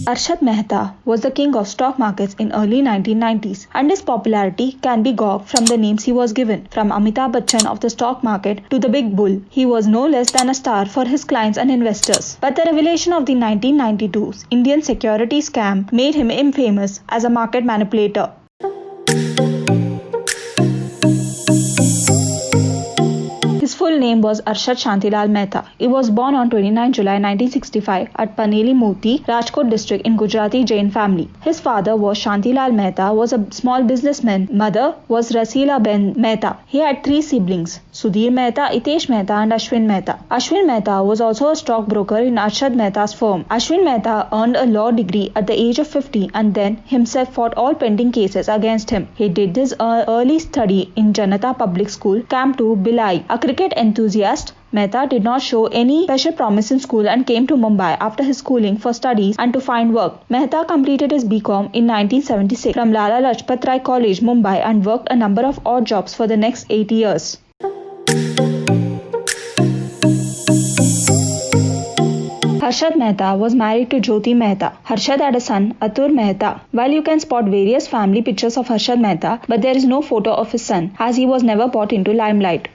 Arshad Mehta was the king of stock markets in early 1990s, and his popularity can be gauged from the names he was given. From Amitabh Bachchan of the stock market to the Big Bull, he was no less than a star for his clients and investors. But the revelation of the 1992 Indian security scam made him infamous as a market manipulator. His full name was Arshad Shantilal Mehta. He was born on 29 July 1965 at Paneli Moti, Rajkot district in Gujarati Jain family. His father was Shantilal Mehta, was a small businessman. Mother was Rasila Ben Mehta. He had three siblings, Sudhir Mehta, Itesh Mehta and Ashwin Mehta. Ashwin Mehta was also a stockbroker in Arshad Mehta's firm. Ashwin Mehta earned a law degree at the age of 50 and then himself fought all pending cases against him. He did his early study in Janata Public School, Camp 2, Bhilai. A cricket enthusiast, Mehta did not show any special promise in school and came to Mumbai after his schooling for studies and to find work. Mehta completed his BCom in 1976 from Lala Lajpat Rai College, Mumbai and worked a number of odd jobs for the next 8 years. Harshad Mehta was married to Jyoti Mehta. Harshad had a son, Atur Mehta. While you can spot various family pictures of Harshad Mehta, but there is no photo of his son, as he was never brought into limelight.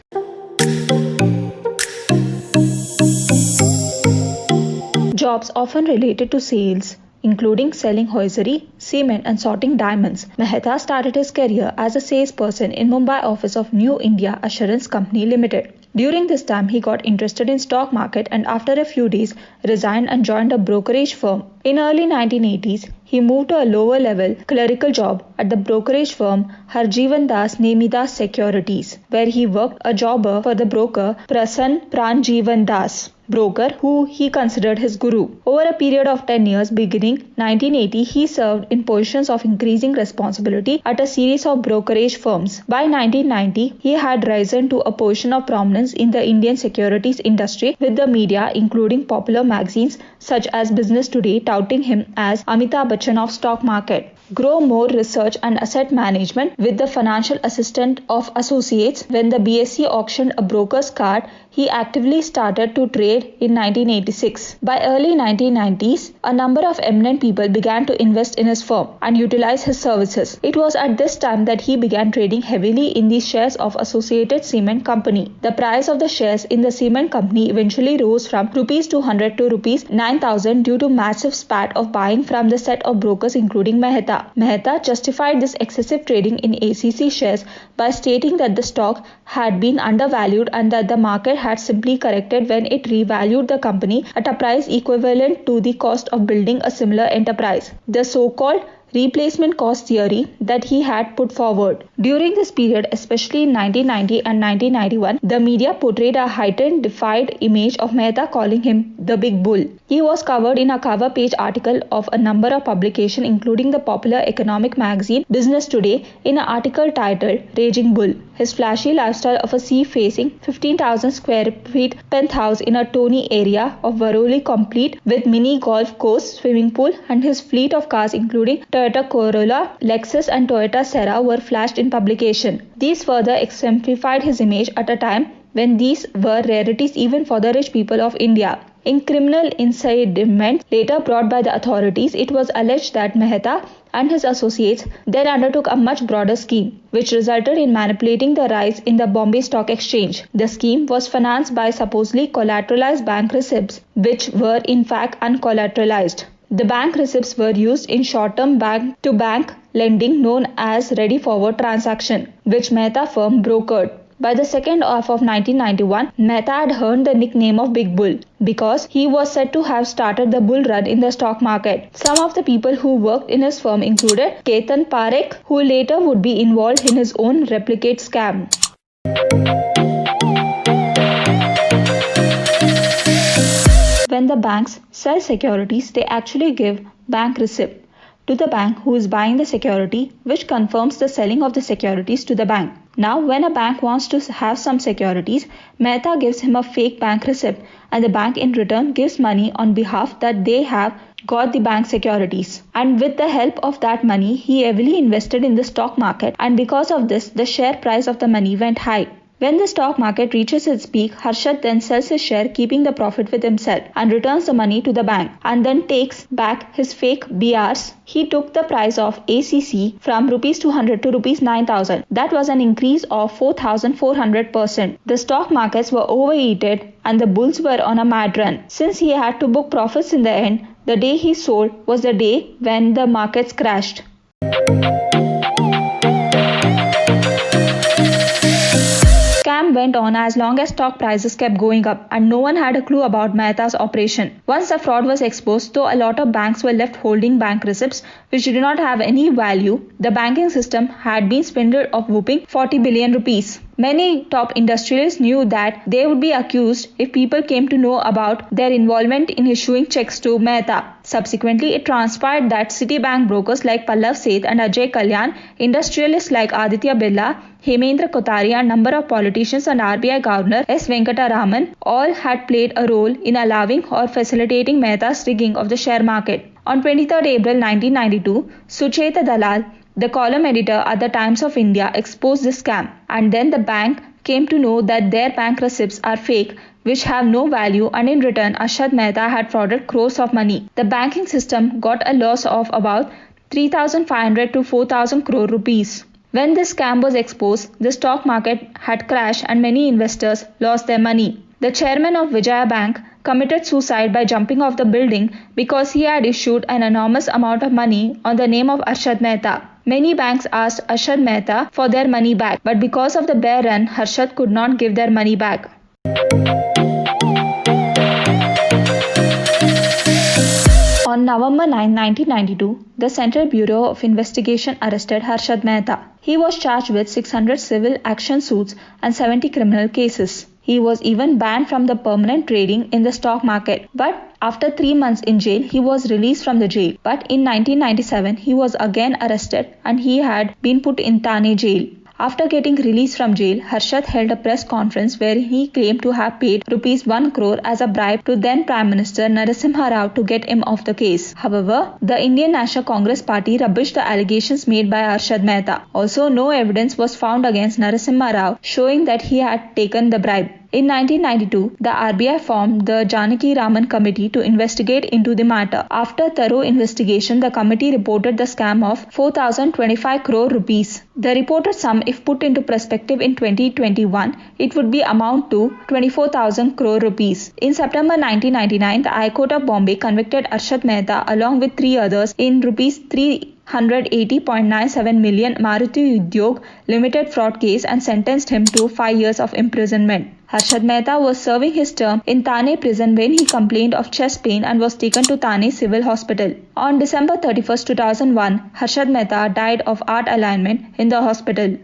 Jobs often related to sales, including selling hosiery, cement and sorting diamonds. Mehta started his career as a salesperson in Mumbai office of New India Assurance Company Limited. During this time, he got interested in stock market and after a few days resigned and joined a brokerage firm. In early 1980s, he moved to a lower level clerical job at the brokerage firm Harjivan Das Nemidas Securities, where he worked a jobber for the broker Prasann Pranjivan Das, broker who he considered his guru. Over a period of 10 years beginning 1980, he served in positions of increasing responsibility at a series of brokerage firms. By 1990, he had risen to a position of prominence in the Indian securities industry, with the media, including popular magazines such as Business Today, touting him as Amitabh Bachchan of stock market. Grow More Research and Asset Management with the financial assistant of associates. When the BSE auctioned a broker's card, he actively started to trade in 1986. By early 1990s, a number of eminent people began to invest in his firm and utilize his services. It was at this time that he began trading heavily in the shares of Associated Cement Company. The price of the shares in the cement company eventually rose from Rs 200 to Rs 9,000 due to massive spat of buying from the set of brokers including Mehta. Mehta justified this excessive trading in ACC shares by stating that the stock had been undervalued and that the market had simply corrected when it revalued the company at a price equivalent to the cost of building a similar enterprise, the so-called replacement cost theory that he had put forward. During this period, especially in 1990 and 1991, the media portrayed a heightened defied image of Mehta, calling him the Big Bull. He was covered in a cover page article of a number of publications, including the popular economic magazine Business Today, in an article titled Raging Bull. His flashy lifestyle of a sea-facing 15,000 square feet penthouse in a Tony area of Waroli, complete with mini golf course, swimming pool, and his fleet of cars including Toyota Corolla, Lexus and Toyota Serra were flashed in publication. These further exemplified his image at a time when these were rarities even for the rich people of India. In criminal incitement later brought by the authorities, it was alleged that Mehta and his associates then undertook a much broader scheme, which resulted in manipulating the rise in the Bombay Stock Exchange. The scheme was financed by supposedly collateralized bank receipts, which were in fact uncollateralized. The bank receipts were used in short-term bank-to-bank lending known as ready forward transaction, which Mehta firm brokered. By the second half of 1991, Mehta had earned the nickname of Big Bull because he was said to have started the bull run in the stock market. Some of the people who worked in his firm included Ketan Parekh, who later would be involved in his own replicate scam. When the banks sell securities, they actually give bank receipt to the bank who is buying the security, which confirms the selling of the securities to the bank. Now, when a bank wants to have some securities, Mehta gives him a fake bank receipt and the bank in return gives money on behalf that they have got the bank securities. And with the help of that money, he heavily invested in the stock market, and because of this, the share price of the money went high, When the stock market reaches its peak, Harshad then sells his share, keeping the profit with himself, and returns the money to the bank, and then takes back his fake BRs. He took the price of ACC from rupees 200 to rupees 9,000. That was an increase of 4,400%. The stock markets were overheated and the bulls were on a mad run. Since he had to book profits in the end, the day he sold was the day when the markets crashed. Scam went on as long as stock prices kept going up and no one had a clue about Mehta's operation. Once the fraud was exposed, though a lot of banks were left holding bank receipts which did not have any value, the banking system had been swindled of whopping 40 billion rupees. Many top industrialists knew that they would be accused if people came to know about their involvement in issuing checks to Mehta. Subsequently, it transpired that Citibank brokers like Pallav Seth and Ajay Kalyan, industrialists like Aditya Birla, Hemendra Kothari, and number of politicians and RBI Governor S. Venkataraman all had played a role in allowing or facilitating Mehta's rigging of the share market. On 23rd April 1992, Sucheta Dalal, the column editor at the Times of India, exposed this scam, and then the bank came to know that their bank receipts are fake, which have no value, and in return Arshad Mehta had frauded crores of money. The banking system got a loss of about 3,500 to 4,000 crore rupees. When this scam was exposed, the stock market had crashed and many investors lost their money. The chairman of Vijaya Bank committed suicide by jumping off the building because he had issued an enormous amount of money on the name of Arshad Mehta. Many banks asked Arshad Mehta for their money back, but because of the bear run, Harshad could not give their money back. On November 9, 1992, the Central Bureau of Investigation arrested Harshad Mehta. He was charged with 600 civil action suits and 70 criminal cases. He was even banned from the permanent trading in the stock market. But after 3 months in jail, he was released from the jail. But in 1997, he was again arrested and he had been put in Thane jail. After getting released from jail, Harshad held a press conference where he claimed to have paid rupees 1 crore as a bribe to then Prime Minister Narasimha Rao to get him off the case. However, the Indian National Congress Party rubbished the allegations made by Arshad Mehta. Also, no evidence was found against Narasimha Rao showing that he had taken the bribe. In 1992, the RBI formed the Janaki Raman Committee to investigate into the matter. After thorough investigation, the committee reported the scam of 4,025 crore rupees. The reported sum, if put into perspective in 2021, it would be amount to 24,000 crore rupees. In September 1999, the High Court of Bombay convicted Arshad Mehta along with 3 others in rupees 380.97 million Maruti Udyog Limited fraud case and sentenced him to 5 years of imprisonment. Harshad Mehta was serving his term in Thane prison when he complained of chest pain and was taken to Thane Civil Hospital. On December 31, 2001, Harshad Mehta died of heart alignment in the hospital.